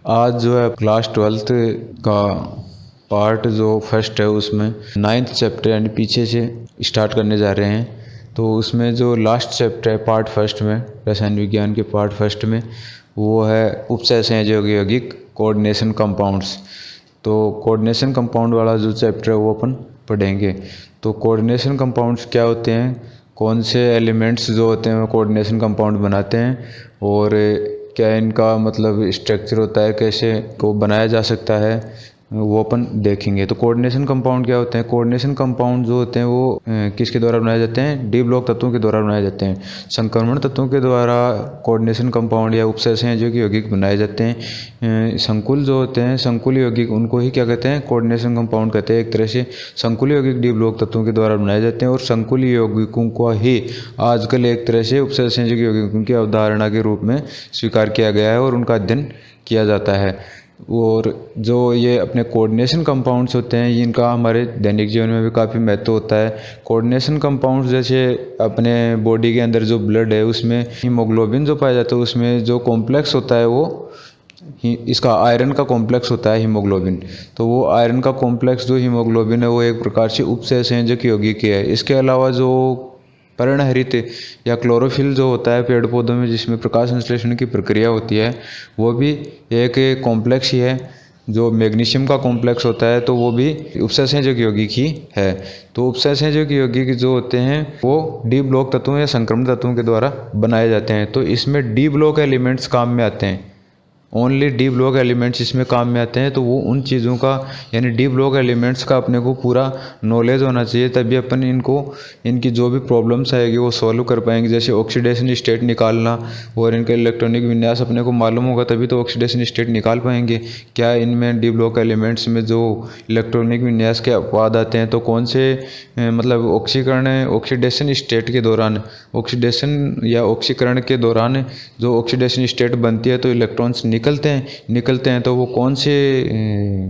आज जो है क्लास 12th का पार्ट जो फर्स्ट है उसमें 9th चैप्टर यानी पीछे से स्टार्ट करने जा रहे हैं। तो उसमें जो लास्ट चैप्टर है पार्ट फर्स्ट में, रसायन विज्ञान के पार्ट फर्स्ट में, वो है उपसय संयोजक यौगिक कोऑर्डिनेशन कंपाउंड्स। तो कोऑर्डिनेशन कंपाउंड वाला जो चैप्टर है वो अपन पढ़ेंगे। तो कोऑर्डिनेशन कंपाउंड्स क्या होते हैं, कौन से एलिमेंट्स जो होते हैं वो कोऑर्डिनेशन कंपाउंड बनाते हैं, और क्या इनका मतलब स्ट्रक्चर होता है, कैसे को बनाया जा सकता है, वो अपन देखेंगे। तो कोऑर्डिनेशन कंपाउंड क्या होते हैं? कोऑर्डिनेशन कंपाउंड जो होते हैं वो किसके द्वारा बनाए जाते हैं? डी ब्लॉक तत्वों के द्वारा बनाए जाते हैं। संक्रमण तत्वों के द्वारा कोऑर्डिनेशन कंपाउंड या उपसय संयोजक यौगिक बनाए जाते हैं। संकुल जो होते हैं, संकुल यौगिक, उनको ही क्या कहते हैं? कोऑर्डिनेशन कंपाउंड कहते हैं। एक तरह से संकुल यौगिक डी ब्लॉक तत्वों के द्वारा बनाए जाते हैं, और संकुल यौगिकों को ही आजकल एक तरह से उपसय संयोजक यौगिकों की अवधारणा के रूप में स्वीकार किया गया है और उनका अध्ययन किया जाता है। और जो ये अपने कोऑर्डिनेशन कंपाउंड्स होते हैं, इनका हमारे दैनिक जीवन में भी काफ़ी महत्व होता है। कोऑर्डिनेशन कंपाउंड्स जैसे अपने बॉडी के अंदर जो ब्लड है उसमें हीमोग्लोबिन जो पाया जाता है, उसमें जो कॉम्प्लेक्स होता है वो इसका आयरन का कॉम्प्लेक्स होता है हीमोग्लोबिन। तो वो आयरन का कॉम्प्लेक्स जो हीमोग्लोबिन है वो एक प्रकार से उपसय संयोजक यौगिक है। इसके अलावा जो पर्णहरित या क्लोरोफिल जो होता है पेड़ पौधों में, जिसमें प्रकाश संश्लेषण की प्रक्रिया होती है, वो भी एक कॉम्प्लेक्स ही है। जो मैग्नीशियम का कॉम्प्लेक्स होता है तो वो भी उपसय संयोजक यौगिक ही है। तो उपसय संयोजक यौगिक जो होते हैं वो डी ब्लॉक तत्वों या संक्रमण तत्वों के द्वारा बनाए जाते हैं। तो इसमें डी ब्लॉक एलिमेंट्स काम में आते हैं, ओनली डी ब्लॉक एलिमेंट्स इसमें काम में आते हैं। तो वो उन चीज़ों का यानी डी ब्लॉक एलिमेंट्स का अपने को पूरा नॉलेज होना चाहिए, तभी अपन इनको इनकी जो भी प्रॉब्लम्स आएगी वो सॉल्व कर पाएंगे। जैसे ऑक्सीडेशन स्टेट निकालना और इनका इलेक्ट्रॉनिक विन्यास अपने को मालूम होगा, तभी तो ऑक्सीडेशन स्टेट निकाल पाएंगे। क्या इनमें डी ब्लॉक एलिमेंट्स में जो इलेक्ट्रॉनिक विन्यास के अपवाद आते हैं, तो कौन से मतलब ऑक्सीडेशन स्टेट के दौरान, ऑक्सीडेशन या ऑक्सीकरण के दौरान जो ऑक्सीडेशन स्टेट बनती है तो इलेक्ट्रॉन्स निकलते हैं तो वो कौन से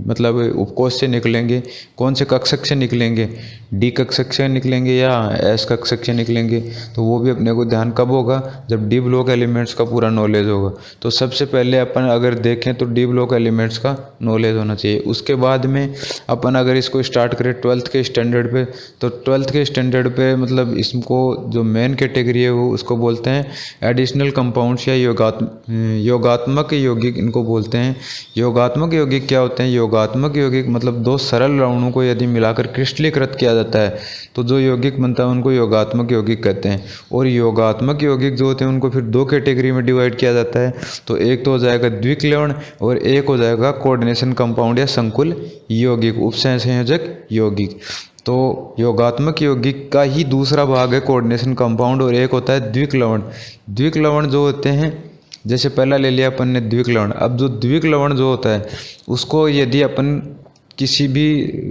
मतलब उपकोष से निकलेंगे, कौन से कक्षक से निकलेंगे, डी कक्षक से निकलेंगे या एस कक्षक से निकलेंगे। तो वो भी अपने को ध्यान कब होगा? जब डी ब्लॉक एलिमेंट्स का पूरा नॉलेज होगा। तो सबसे पहले अपन अगर देखें तो डी ब्लॉक एलिमेंट्स का नॉलेज होना चाहिए। उसके बाद में अपन अगर इसको स्टार्ट करें 12th के स्टैंडर्ड पे, तो 12th के स्टैंडर्ड पे मतलब इसको जो मेन कैटेगरी है वो उसको बोलते हैं एडिशनल कंपाउंड्स या योगात्मक यौगिक इनको बोलते हैं। योगात्मक यौगिक क्या होते हैं? योगात्मक यौगिक मतलब दो सरल अणुओं को यदि मिलाकर क्रिस्टलीकृत किया जाता है तो जो यौगिक बनता है उनको योगात्मक यौगिक कहते हैं। और योगात्मक यौगिक जो होते हैं उनको फिर दो कैटेगरी में डिवाइड किया जाता है। तो एक तो हो जाएगा द्विक लवण और एक हो जाएगा कोऑर्डिनेशन कंपाउंड या संकुल यौगिक, उपसय संयोजक यौगिक। तो योगात्मक यौगिक का ही दूसरा भाग है कोऑर्डिनेशन कंपाउंड, और एक होता है द्विक लवण। द्विक लवण जो होते हैं, जैसे पहला ले लिया अपन ने द्विक लवण। अब जो द्विक लवण जो होता है उसको यदि अपन किसी भी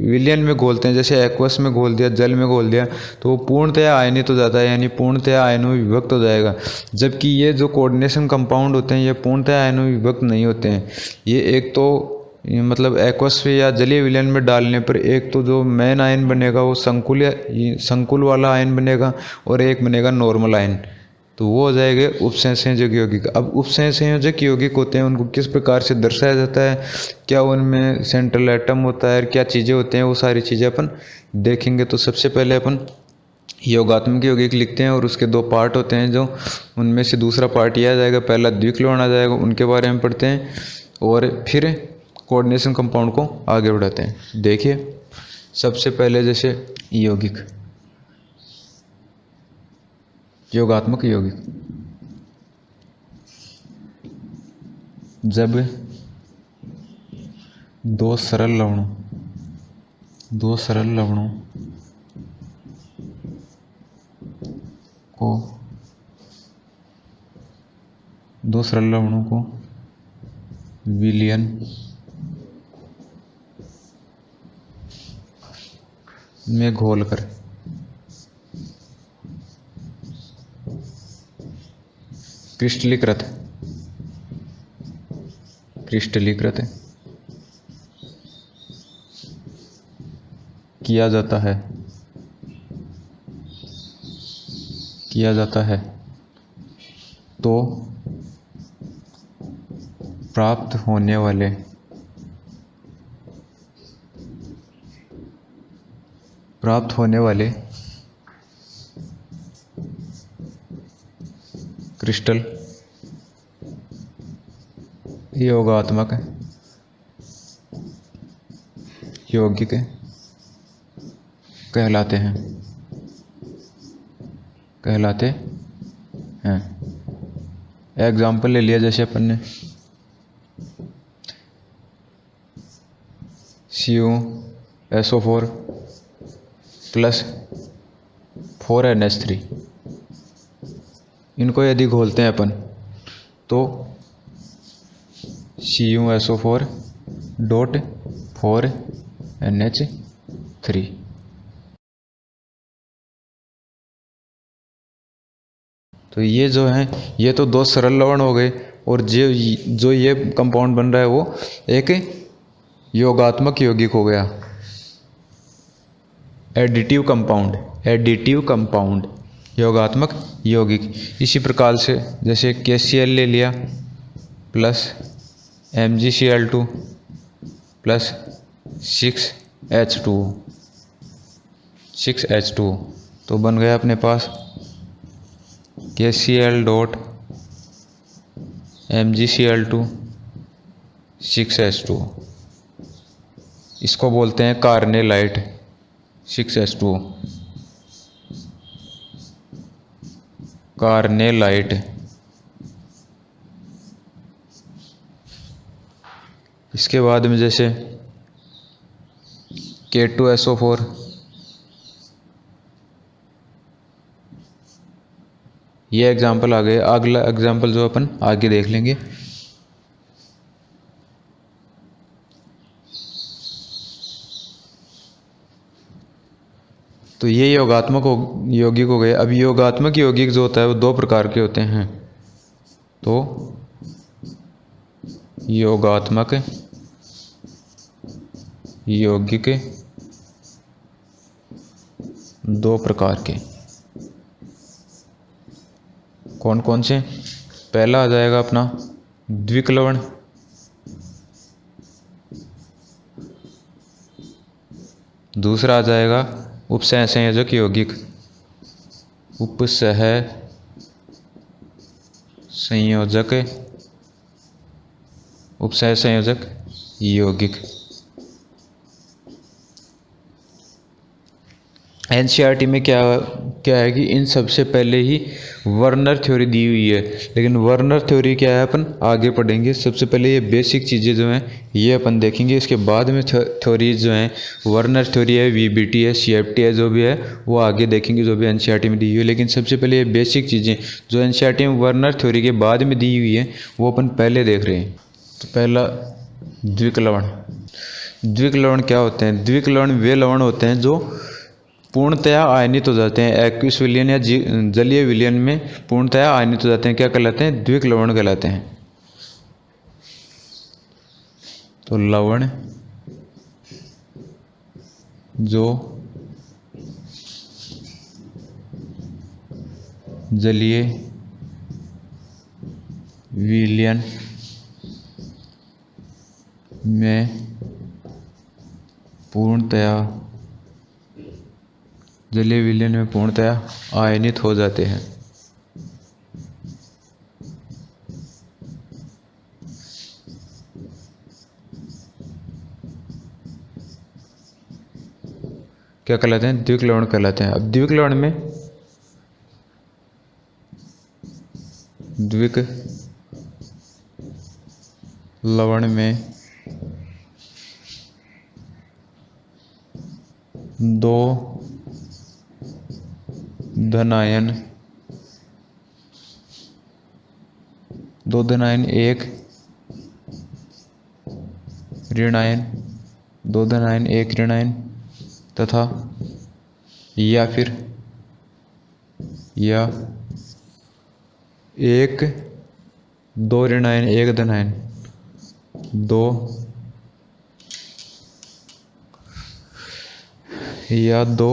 विलयन में घोलते हैं, जैसे एक्वस में घोल दिया, जल में घोल दिया, तो वो पूर्णतया आयनित हो जाता है, यानी पूर्णतया आयनों में विभक्त हो जाएगा। जबकि ये जो कोऑर्डिनेशन कंपाउंड होते हैं ये पूर्णतया आयनों में विभक्त नहीं होते हैं। ये एक तो मतलब एक्वस या जलीय विलयन में डालने पर एक तो जो मेन आयन बनेगा वो संकुल वाला आयन बनेगा, और एक बनेगा नॉर्मल आयन। तो वो हो जाएगा उपसय संयोजक यौगिक। अब उपसय संयोजक यौगिक होते हैं, उनको किस प्रकार से दर्शाया जाता है, क्या उनमें सेंट्रल एटम होता है, क्या चीज़ें होते हैं, वो सारी चीज़ें अपन देखेंगे। तो सबसे पहले अपन योगात्मक यौगिक लिखते हैं और उसके दो पार्ट होते हैं, जो उनमें से दूसरा पार्ट यह आ जाएगा, पहला द्विक लवण आ जाएगा, उनके बारे में पढ़ते हैं और फिर कोऑर्डिनेशन कंपाउंड को आगे बढ़ाते हैं। देखिए सबसे पहले जैसे यौगिक, योगात्मक यौगिक, जब दो सरल लवणों को विलयन में घोलकर क्रिस्टलीकृत किया जाता है तो प्राप्त होने वाले क्रिस्टल योगात्मक यौगिक कहलाते हैं एग्जाम्पल ले लिया जैसे अपन ने CuSO4 प्लस 4NH3, इनको यदि घोलते हैं अपन तो CuSO4 डॉट 4NH3। तो ये जो है ये तो दो सरल लवण हो गए, और जो ये कंपाउंड बन रहा है वो एक योगात्मक यौगिक हो गया, एडिटिव कंपाउंड योगात्मक यौगिक। इसी प्रकार से जैसे KCl ले लिया प्लस MgCl2 प्लस 6H2 तो बन गया अपने पास KCl डॉट MgCl2 6H2, इसको बोलते हैं कार्नेलाइट 6H2 कार्नेलाइट। इसके बाद में जैसे K2SO4 ये एग्जाम्पल आ गए। अगला एग्जाम्पल जो अपन आगे देख लेंगे। तो ये योगात्मक यौगिक हो गए। अब योगात्मक यौगिक जो होता है वो दो प्रकार के होते हैं। तो योगात्मक यौगिक दो प्रकार के कौन कौन से? पहला आ जाएगा अपना द्विक लवण, दूसरा आ जाएगा उपसह संयोजक यौगिक, उपसह संयोजक यौगिक। एनसीईआरटी में क्या है कि इन सबसे पहले ही वर्नर थ्योरी दी हुई है, लेकिन वर्नर थ्योरी क्या है अपन आगे पढ़ेंगे। सबसे पहले ये बेसिक चीज़ें जो हैं ये अपन देखेंगे, इसके बाद में थ्योरीज जो हैं वर्नर थ्योरी है, वीबीटी है, सीएफटी है, जो भी है वो आगे देखेंगे जो भी एनसीईआरटी में दी हुई है। लेकिन सबसे पहले ये बेसिक चीज़ें जो एनसीईआरटी में वर्नर थ्योरी के बाद में दी हुई है वो अपन पहले देख रहे हैं। तो पहला द्विक लवण। द्विक लवण क्या होते हैं? द्विक लवण वे लवण होते हैं जो पूर्णतया आयनित हो जाते हैं, एक्वियस विलयन या जलीय विलयन में पूर्णतया आयनित हो जाते हैं। क्या कहलाते हैं? द्विक लवण कहलाते हैं। तो लवण जो जलीय विलयन में पूर्णतया आयनित हो जाते हैं। क्या कहलाते हैं? द्विक लवण कहलाते हैं। अब द्विक लवण में दो धनायन एक ऋणायन तथा या एक दो ऋणायन एक धनायन, दो या दो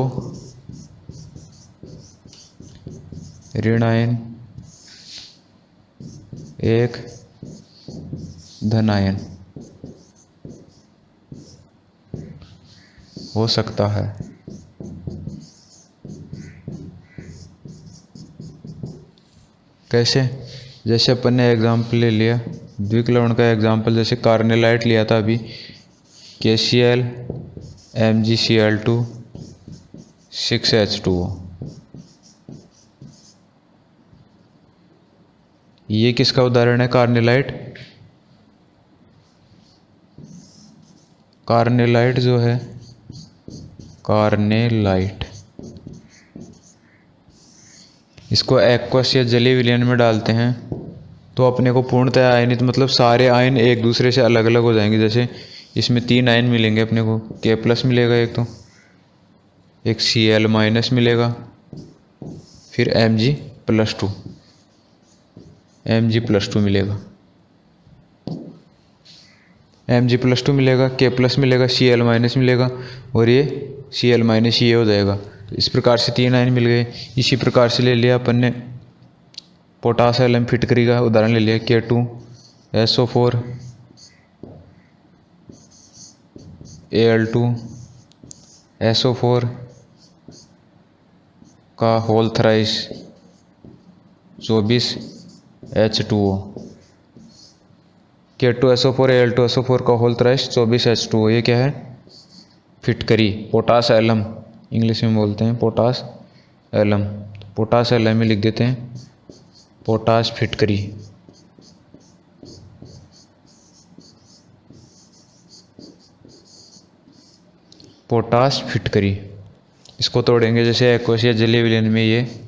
ऋणायन एक धन आयन हो सकता है। कैसे? जैसे अपन ने एग्जाम्पल ले लिया द्विक लवण का एग्जाम्पल, जैसे कार्नेलाइट लिया था अभी, KCl MgCl2 6H2O। ये किसका उदाहरण है? कार्नेलाइट। कार्नेलाइट जो है, कार्नेलाइट, इसको एक्वस या जलीय विलयन में डालते हैं तो अपने को पूर्णतः आयनित, मतलब सारे आयन एक दूसरे से अलग अलग हो जाएंगे। जैसे इसमें 3 आयन मिलेंगे अपने को, K+ मिलेगा एक, तो एक Cl- मिलेगा, फिर Mg+2 मिलेगा, Mg+2 मिलेगा, K+ मिलेगा, Cl- मिलेगा, और ये Cl- ये हो जाएगा। तो इस प्रकार से 3 आयन मिल गए। इसी प्रकार से ले लिया अपन ने पोटास एलम फिटकरी का उदाहरण ले लिया, K2SO4 Al2 SO4 का whole thrice 24H2O। K2SO4 Al2SO4 का होल थ्राइस 24H2O। ये क्या है? फिटकरी, पोटास एलम इंग्लिश में बोलते हैं, पोटास एलम। पोटास एलम में लिख देते हैं पोटास फिटकरी। पोटास फिटकरी। इसको तोड़ेंगे जैसे एक्वस या जलीय विलयन में, ये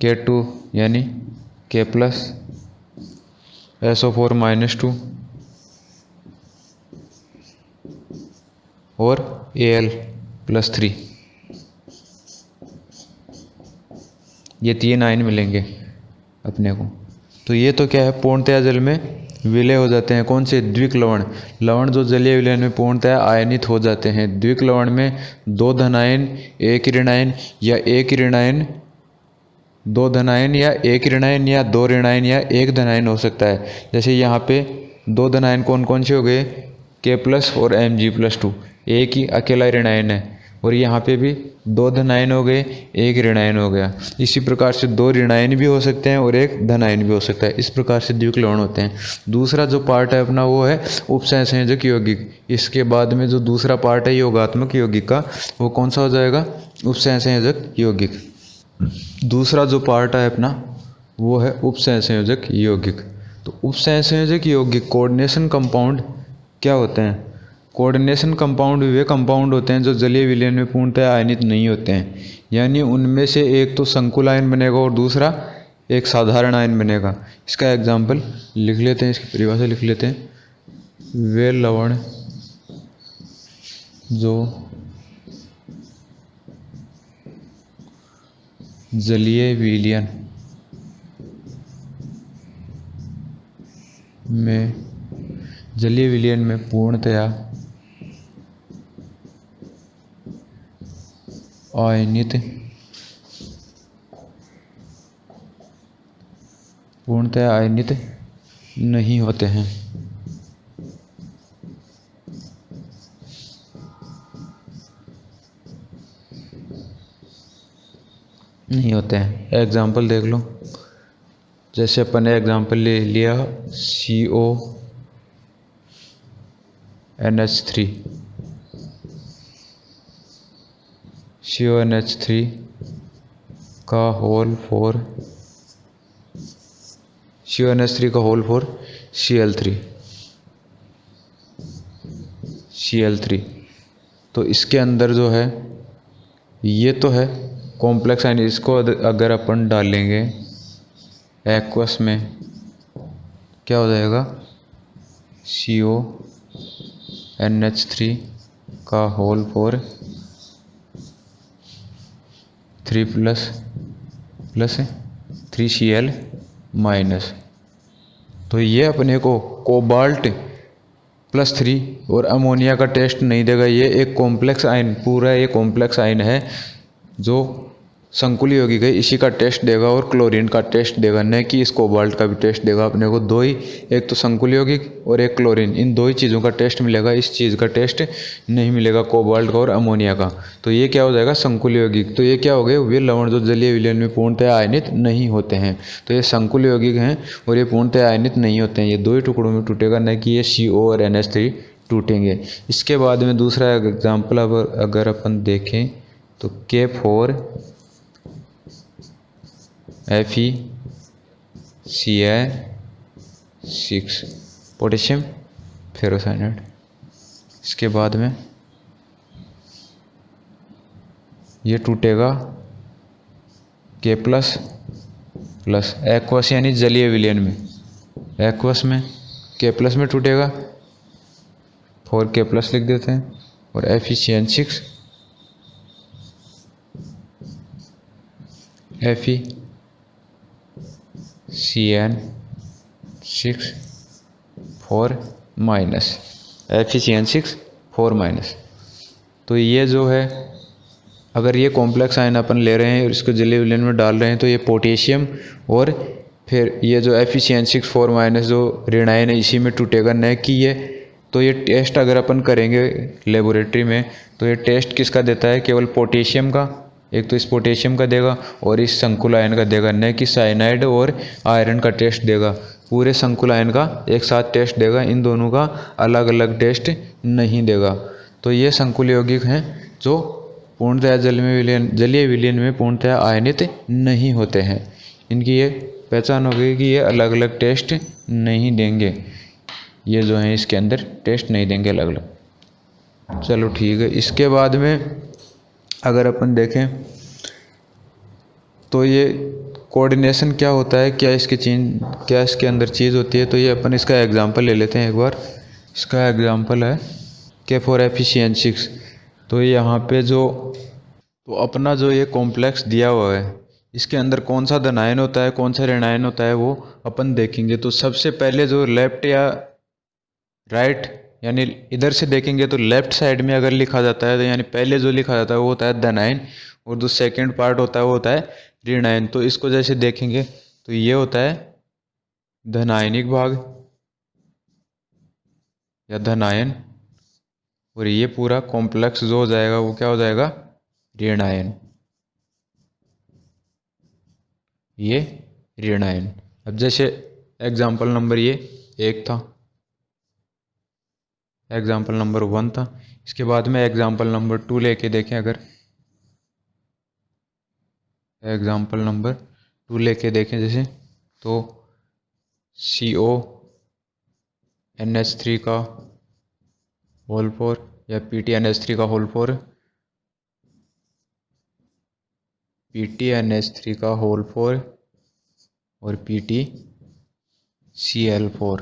K2 यानी K+ SO4-2 और Al+3, ये 3 आयन मिलेंगे अपने को। तो ये तो क्या है, पूर्णतया जल में विलय हो जाते हैं। कौन से? द्विक लवण। लवण जो जलीय विलयन में पूर्णतया आयनित हो जाते हैं। द्विक लवण में 2 धन आयन, 1 ऋण आयन, या 1 ऋण आयन, 2 धन आयन, या 1 ऋण आयन, या 2 ऋण आयन, या 1 धन आयन हो सकता है। जैसे यहाँ पे 2 धन आयन कौन कौन से हो गए? K+ और Mg+2, एक ही अकेला ऋण आयन है। और यहाँ पे भी 2 धन आयन हो गए, 1 ऋण आयन हो गया। इसी प्रकार से 2 ऋण आयन भी हो सकते हैं और 1 धन आयन भी हो सकता है। इस प्रकार से द्विक लवण होते हैं। दूसरा जो पार्ट है अपना, वो है उपसंयोजक यौगिक। इसके बाद में जो दूसरा पार्ट है योगात्मक यौगिक का, वो कौन सा हो जाएगा? उपसंयोजक यौगिक। दूसरा जो पार्ट है अपना, वो है उपसंयोजक यौगिक। तो उपसंयोजक यौगिक कोऑर्डिनेशन कंपाउंड क्या होते हैं? कोऑर्डिनेशन कंपाउंड वे कंपाउंड होते हैं जो जलीय विलयन में पूर्णतः आयनित नहीं होते हैं। यानी उनमें से एक तो संकुल आयन बनेगा और दूसरा एक साधारण आयन बनेगा। इसका एग्जाम्पल लिख लेते हैं, इसकी परिभाषा लिख लेते हैं। वे लवण जो जलीय विलयन में पूर्णतया आयनित नहीं होते हैं। एग्जाम्पल देख लो। जैसे अपन ने एग्जाम्पल ले लिया CONH3 का होल 4 Cl3। तो इसके अंदर जो है, ये तो है कॉम्प्लेक्स आयन। इसको अगर अपन डालेंगे एक्वस में, क्या हो जाएगा? CONH3 का होल 4 3+3Cl-। तो ये अपने को कोबाल्ट +3 और अमोनिया का टेस्ट नहीं देगा। ये एक कॉम्प्लेक्स आयन, पूरा ये कॉम्प्लेक्स आयन है जो संकुल यौगिक है, इसी का टेस्ट देगा और क्लोरीन का टेस्ट देगा, न कि इस कोबाल्ट का भी टेस्ट देगा अपने को। दो ही, एक तो संकुल यौगिक और एक क्लोरीन, इन दो ही चीज़ों का टेस्ट मिलेगा, इस चीज़ का टेस्ट नहीं मिलेगा, कोबाल्ट का और अमोनिया का। तो ये क्या हो जाएगा, संकुल यौगिक। तो ये क्या हो गए, वे लवण जो जलीय विलयन में पूर्णतः आयनित नहीं होते हैं। तो ये संकुल यौगिक हैं और ये पूर्णतः आयनित नहीं होते हैं, ये दो ही टुकड़ों में टूटेगा, न कि ये CO और NH3 टूटेंगे। इसके बाद में दूसरा एग्जाम्पल अगर अपन देखें तो K4 FeCl6 पोटेशियम फेरोसाइनाइड। इसके बाद में ये टूटेगा K प्लस एक्वस यानी जलीय विलयन में, एक्वस में K प्लस में टूटेगा, 4K प्लस लिख देते हैं, और FeCN6 FeCN6 4 minus, FeCN6 4 minus. तो ये जो है, अगर ये कॉम्प्लेक्स आयन अपन ले रहे हैं और इसको जलीय विलयन में डाल रहे हैं तो ये पोटेशियम और फिर ये जो FeCN6 4 माइनस जो ऋण आयन है इसी में टूटेगा, न कि ये। तो ये टेस्ट अगर अपन करेंगे लेबोरेटरी में तो ये टेस्ट किसका देता है, केवल पोटेशियम का, एक तो इस पोटेशियम का देगा और इस संकुल आयन का देगा, न कि साइनाइड और आयरन का टेस्ट देगा। पूरे संकुल आयन का एक साथ टेस्ट देगा, इन दोनों का अलग अलग टेस्ट नहीं देगा। तो ये संकुल यौगिक हैं जो पूर्णतः जलीय विलयन में पूर्णतः आयनित नहीं होते हैं। इनकी ये पहचान हो गई कि ये अलग अलग टेस्ट नहीं देंगे, ये जो हैं इसके अंदर टेस्ट नहीं देंगे अलग अलग। चलो ठीक है। इसके बाद में अगर अपन देखें तो ये कोऑर्डिनेशन क्या होता है, क्या इसके अंदर चीज़ होती है, तो ये अपन इसका एग्जांपल ले लेते हैं एक बार। इसका एग्जांपल है K4 FeCN6। तो यहाँ पे तो अपना जो ये कॉम्प्लेक्स दिया हुआ है इसके अंदर कौन सा धनायन होता है कौन सा ऋणायन होता है वो अपन देखेंगे। तो सबसे पहले जो लेफ्ट या राइट यानी इधर से देखेंगे तो लेफ्ट साइड में अगर लिखा जाता है तो यानी पहले जो लिखा जाता है वो होता है धनायन, और जो सेकंड पार्ट होता है वो होता है ऋणायन। तो इसको जैसे देखेंगे तो ये होता है धनायनिक भाग या धनायन, और ये पूरा कॉम्प्लेक्स जो हो जाएगा वो क्या हो जाएगा, ऋणायन, ये ऋणायन। अब जैसे एग्जाम्पल नंबर ये 1 था, एग्जाम्पल नंबर 1 था, इसके बाद में एग्जाम्पल नंबर 2 लेके देखें, अगर एग्जाम्पल नंबर 2 लेके देखें जैसे, तो CONH3 का होल 4 या PTNH3 का होल 4, PTNH3 का होल 4 और PTCl4।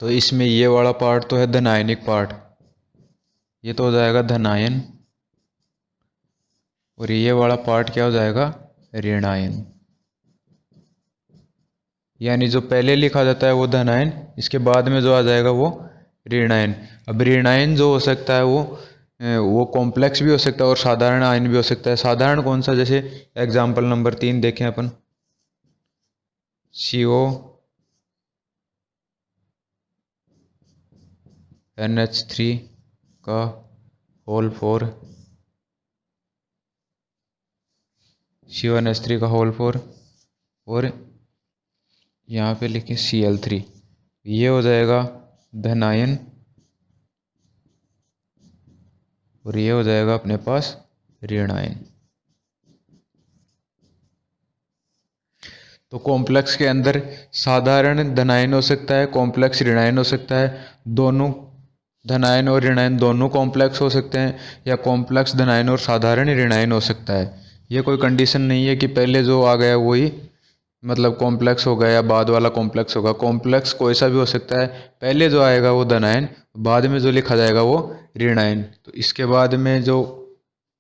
तो इसमें ये वाला पार्ट तो है धनायनिक पार्ट, ये तो हो जाएगा धनायन, और ये वाला पार्ट क्या हो जाएगा, ऋणायन। यानी जो पहले लिखा जाता है वो धनायन, इसके बाद में जो आ जाएगा वो ऋणायन। अब ऋणायन जो हो सकता है वो कॉम्प्लेक्स भी हो सकता है और साधारण आयन भी हो सकता है। साधारण कौन सा, जैसे एग्जाम्पल नंबर 3 देखें अपन, CONH3 का होल 4, CONH3 का होल 4 और यहाँ पे लिखें Cl3, ये हो जाएगा धनायन और ये हो जाएगा अपने पास ऋणायन। तो कॉम्प्लेक्स के अंदर साधारण धनायन हो सकता है, कॉम्प्लेक्स ऋणायन हो सकता है, दोनों धनायन और ऋणायन दोनों कॉम्प्लेक्स हो सकते हैं, या कॉम्प्लेक्स धनायन और साधारण ऋणायन हो सकता है। ये कोई कंडीशन नहीं है कि पहले जो आ गया वही मतलब कॉम्प्लेक्स होगा या बाद वाला कॉम्प्लेक्स होगा। कॉम्प्लेक्स कोई सा भी हो सकता है, पहले जो आएगा वो धनायन, बाद में जो लिखा जाएगा वो ऋणायन। तो इसके बाद में जो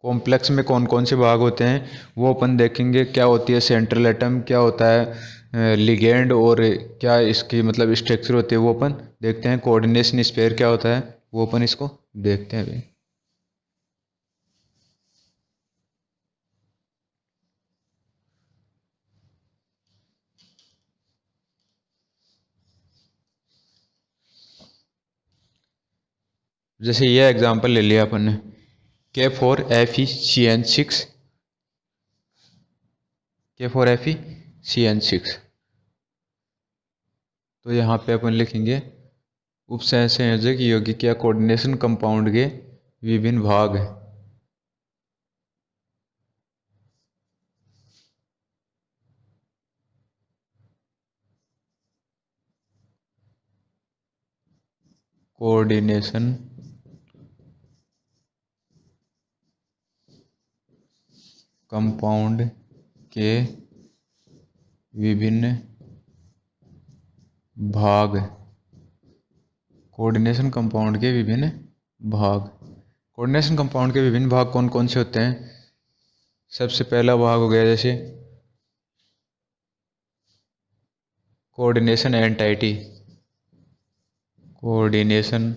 कॉम्प्लेक्स में कौन कौन से भाग होते हैं वो अपन देखेंगे, क्या होती है सेंट्रल एटम, क्या होता है लिगेंड, और क्या इसकी मतलब स्ट्रक्चर होती है वो अपन देखते हैं। कोऑर्डिनेशन स्पेयर क्या होता है वो अपन इसको देखते हैं अभी। जैसे ये एग्जांपल ले लिया अपन ने, K4FeCN6, K4FeCN6। तो यहाँ पे अपन लिखेंगे उपसह संयोजक यौगिक या कोऑर्डिनेशन कंपाउंड के विभिन्न भाग। कोऑर्डिनेशन कंपाउंड के विभिन्न भाग। कोऑर्डिनेशन कंपाउंड के विभिन्न भाग। कोऑर्डिनेशन कंपाउंड के विभिन्न भाग कौन कौन से होते हैं? सबसे पहला भाग हो गया जैसे कोऑर्डिनेशन एंटाइटी। Coordination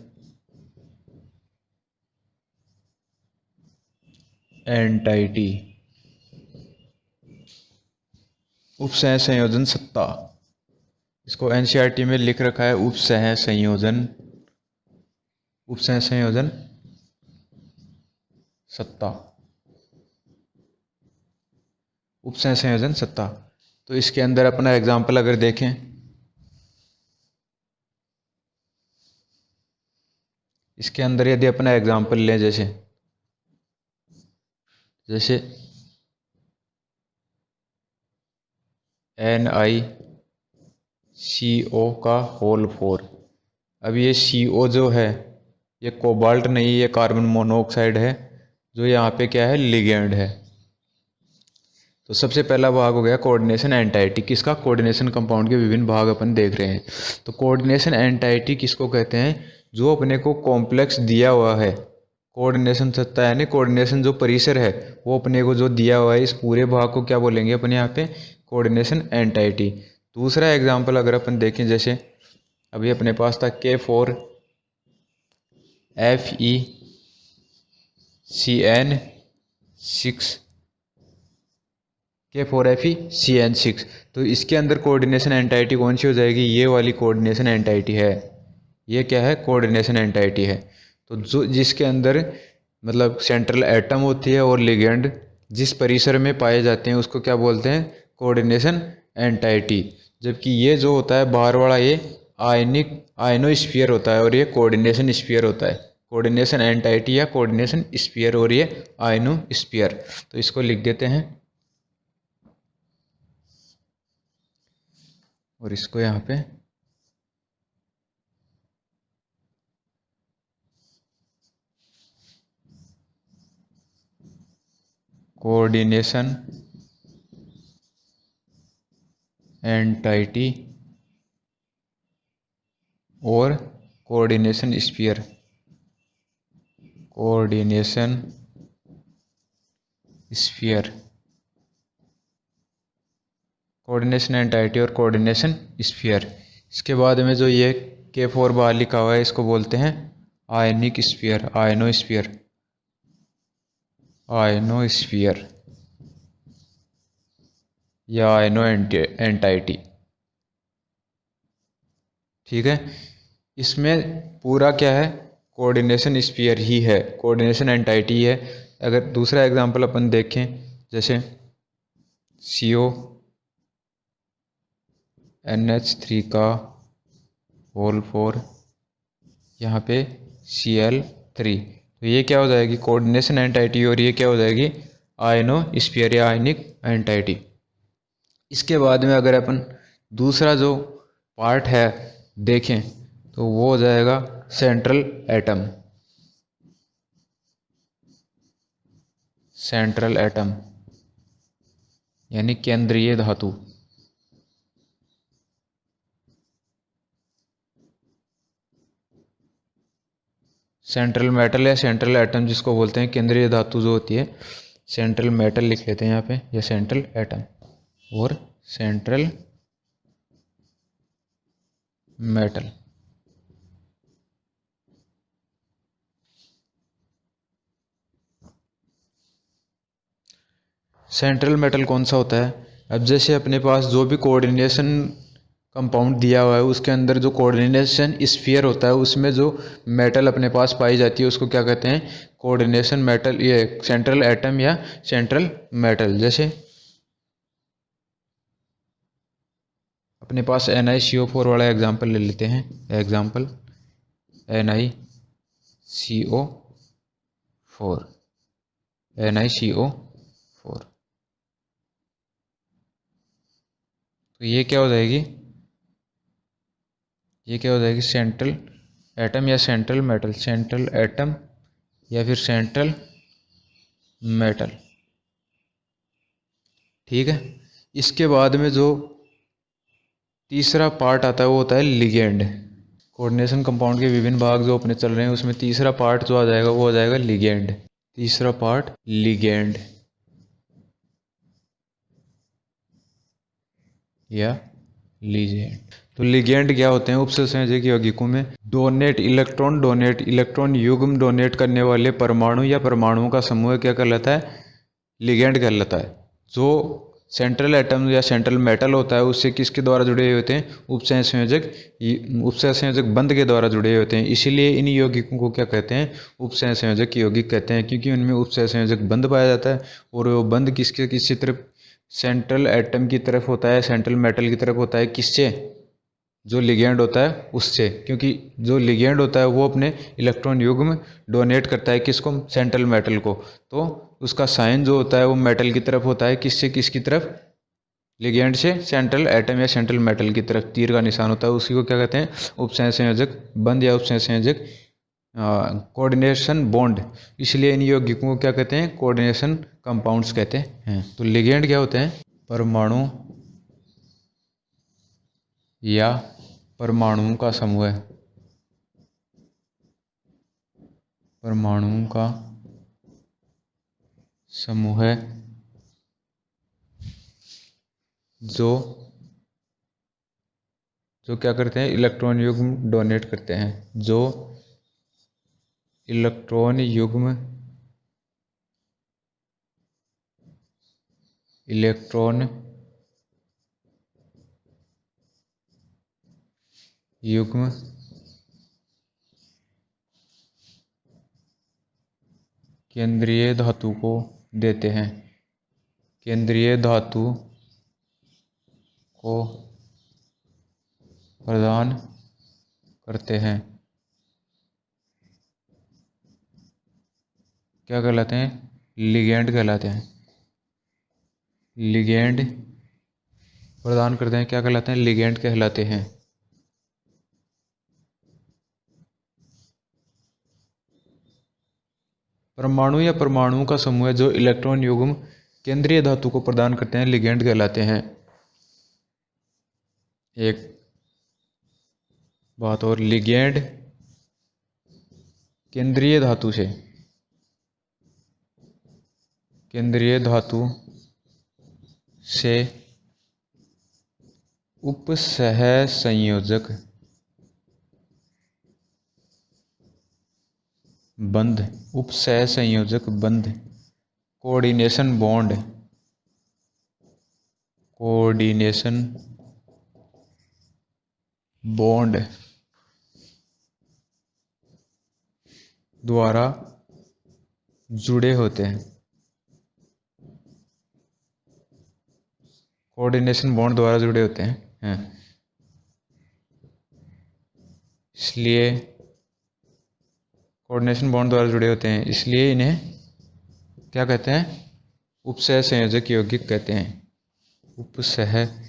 entity. उपसह संयोजन सत्ता, इसको एनसीईआरटी में लिख रखा है उपसह संयोजन, उपसह संयोजन सत्ता, उपसह संयोजन सत्ता। तो इसके अंदर अपना एग्जाम्पल अगर देखें, इसके अंदर यदि अपना एग्जाम्पल लें जैसे NiCO का होल 4। अब ये CO जो है ये कोबाल्ट नहीं, ये कार्बन मोनोऑक्साइड है जो यहाँ पे क्या है, लिगेंड है। तो सबसे पहला भाग हो गया कोऑर्डिनेशन एंटाइटी। किसका? कोऑर्डिनेशन कंपाउंड के विभिन्न भाग अपन देख रहे हैं। तो कोऑर्डिनेशन एंटाइटी किसको कहते हैं? जो अपने को कॉम्प्लेक्स दिया हुआ है। कोऑर्डिनेशन सत्ता यानी कोऑर्डिनेशन जो परिसर है वो अपने को जो दिया हुआ है, इस पूरे भाग को क्या बोलेंगे अपन यहाँ पे? Coordination entity. दूसरा एग्जाम्पल अगर अपन देखें, जैसे अभी अपने पास था K4FeCN6, तो इसके अंदर कोऑर्डिनेशन एंटाइटी कौन सी हो जाएगी? ये वाली कोऑर्डिनेशन एंटाइटी है। ये क्या है? कोऑर्डिनेशन एंटाइटी है। तो जो जिसके अंदर मतलब सेंट्रल एटम होती है और लिगेंड जिस परिसर में पाए जाते हैं उसको क्या बोलते हैं? Coordination entity. जबकि ये जो होता है बाहर वाला, ये आयनोस्फीयर होता है और ये कोऑर्डिनेशन स्फीयर होता है। कोऑर्डिनेशन एंटाइटी या कोऑर्डिनेशन स्फीयर और ये आयनोस्फीयर। तो इसको लिख देते हैं और इसको यहाँ पे कोऑर्डिनेशन एंटाइटी और coordination sphere. Coordination sphere, coordination entity और कोऑर्डिनेशन स्फीयर। इसके बाद में जो ये K4 बाहर लिखा हुआ है इसको बोलते हैं आयनिक स्फीयर, आयनोस्फीयर, आयनोस्फीयर या आयनो एंटाइटी। ठीक है, इसमें पूरा क्या है? कोऑर्डिनेशन स्फीयर ही है, कोऑर्डिनेशन एंटाइटी है। अगर दूसरा एग्जांपल अपन देखें, जैसे CONH3 का होल 4, यहाँ पे Cl3, तो ये क्या हो जाएगी? कोऑर्डिनेशन एंटाइटी और ये क्या हो जाएगी? आयनोस्फीयर या आयनिक एंटाइटी। इसके बाद में अगर अपन दूसरा जो पार्ट है देखें तो वो हो जाएगा सेंट्रल एटम। सेंट्रल एटम यानी केंद्रीय धातु। सेंट्रल मेटल या सेंट्रल एटम जिसको बोलते हैं, केंद्रीय धातु जो होती है, सेंट्रल मेटल लिख लेते हैं यहाँ पे, या सेंट्रल एटम और सेंट्रल मेटल। सेंट्रल मेटल कौन सा होता है? अब जैसे अपने पास जो भी कोऑर्डिनेशन कंपाउंड दिया हुआ है उसके अंदर जो कोऑर्डिनेशन स्फीयर होता है उसमें जो मेटल अपने पास पाई जाती है उसको क्या कहते हैं, कोऑर्डिनेशन मेटल, ये सेंट्रल एटम या सेंट्रल मेटल। जैसे अपने पास NiCO4 वाला एग्जांपल ले लेते हैं। Example NiCO4, NiCO4। तो ये क्या हो जाएगी, ये क्या हो जाएगी, सेंट्रल एटम या सेंट्रल मेटल, सेंट्रल एटम या फिर सेंट्रल मेटल। ठीक है। इसके बाद में जो तीसरा पार्ट आता है वो होता है लिगेंड। कोऑर्डिनेशन कंपाउंड के विभिन्न भाग जो अपने चल रहे हैं उसमें तीसरा पार्ट जो आ जाएगा वो आ जाएगा लिगेंड। तीसरा पार्ट लिगेंड या लिगेंड। तो लिगेंड क्या होते हैं, उपसंयोजक यौगिकों में डोनेट इलेक्ट्रॉन युग्म डोनेट करने वाले परमाणु या परमाणुओं का समूह क्या कहलाता है, लिगेंड कहलाता है। जो सेंट्रल एटम या सेंट्रल मेटल होता है उससे किसके द्वारा जुड़े हुए होते हैं, उपसंयोजक बंध के द्वारा जुड़े हुए होते हैं। इसीलिए इन यौगिकों को क्या कहते हैं, उपसंयोजक यौगिक कहते हैं, क्योंकि उनमें उपसंयोजक बंध पाया जाता है और वो बंध किसी तरफ सेंट्रल एटम की तरफ होता है, सेंट्रल मेटल की तरफ होता है, किससे, जो लिगेंड होता है उससे। क्योंकि जो लिगेंड होता है वो अपने इलेक्ट्रॉन युग्म डोनेट करता है किसको, सेंट्रल मेटल को, तो उसका साइन जो होता है वो मेटल की तरफ होता है, किससे किसकी तरफ, लिगेंड से सेंट्रल एटम या सेंट्रल मेटल की तरफ तीर का निशान होता है, उसी को क्या कहते हैं, उपसंयोजक बंध या उपसंयोजक कोऑर्डिनेशन बॉन्ड। इसलिए इन यौगिकों को क्या कहते हैं, कोऑर्डिनेशन कंपाउंड्स कहते हैं। तो लिगेंड क्या होते हैं, परमाणु या परमाणुओं का समूह है, परमाणुओं का समूह है जो जो क्या करते हैं, इलेक्ट्रॉन युग्म डोनेट करते हैं, जो इलेक्ट्रॉन युग्म इलेक्ट्रॉन युग्म केंद्रीय धातु को देते हैं, केंद्रीय धातु को प्रदान करते हैं, क्या कहलाते हैं, लिगेंड कहलाते हैं। लिगेंड प्रदान करते हैं, क्या कहलाते हैं, लिगेंड कहलाते हैं। परमाणु या परमाणुओं का समूह है जो इलेक्ट्रॉन युग्म केंद्रीय धातु को प्रदान करते हैं, लिगेंड कहलाते हैं। एक बात और, लिगेंड केंद्रीय धातु से, केंद्रीय धातु से उपसहसंयोजक बंध, उपसहसंयोजक बंध, कोऑर्डिनेशन बॉन्ड, कोऑर्डिनेशन बॉन्ड द्वारा जुड़े होते हैं, कोऑर्डिनेशन बॉन्ड द्वारा जुड़े होते हैं। इसलिए कोऑर्डिनेशन बॉन्ड द्वारा जुड़े होते हैं, इसलिए इन्हें क्या कहते हैं, उपसहसंयोजक यौगिक कहते हैं। उपसहसंयोजक,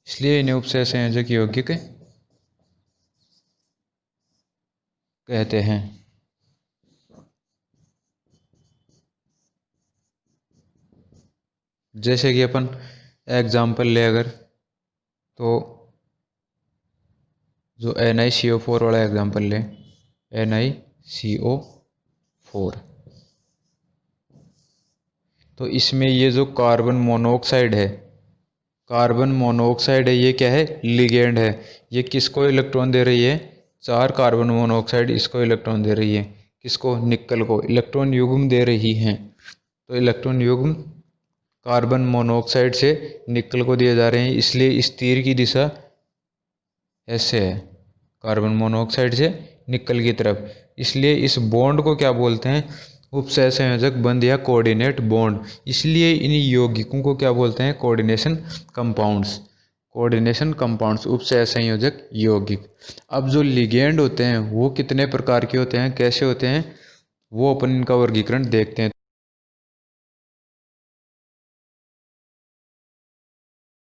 इसलिए इन्हें उपसहसंयोजक यौगिक कहते हैं। जैसे कि अपन एग्जाम्पल ले अगर, तो जो NiCO4 वाला एग्जाम्पल ले, NiCO4, तो इसमें ये जो कार्बन मोनोऑक्साइड है, कार्बन मोनोऑक्साइड है, ये क्या है, लिगेंड है। ये किसको इलेक्ट्रॉन दे रही है, 4 कार्बन मोनोऑक्साइड इसको इलेक्ट्रॉन दे रही है, किसको, निकल को इलेक्ट्रॉन युग्म दे रही हैं। तो इलेक्ट्रॉन युग्म कार्बन मोनोऑक्साइड से निकल को दिए जा रहे हैं, इसलिए इस तीर की दिशा ऐसे है, कार्बन मोनोऑक्साइड से निकल की तरफ। इसलिए इस बॉन्ड को क्या बोलते हैं, उपसहसंयोजक बंध या कोऑर्डिनेट बॉन्ड। इसलिए इन यौगिकों को क्या बोलते हैं, कोऑर्डिनेशन कंपाउंड्स। कोऑर्डिनेशन कंपाउंड्स, उपसहसंयोजक यौगिक। अब जो लिगेंड होते हैं वो कितने प्रकार के होते हैं, कैसे होते हैं, वो अपन इनका वर्गीकरण देखते हैं।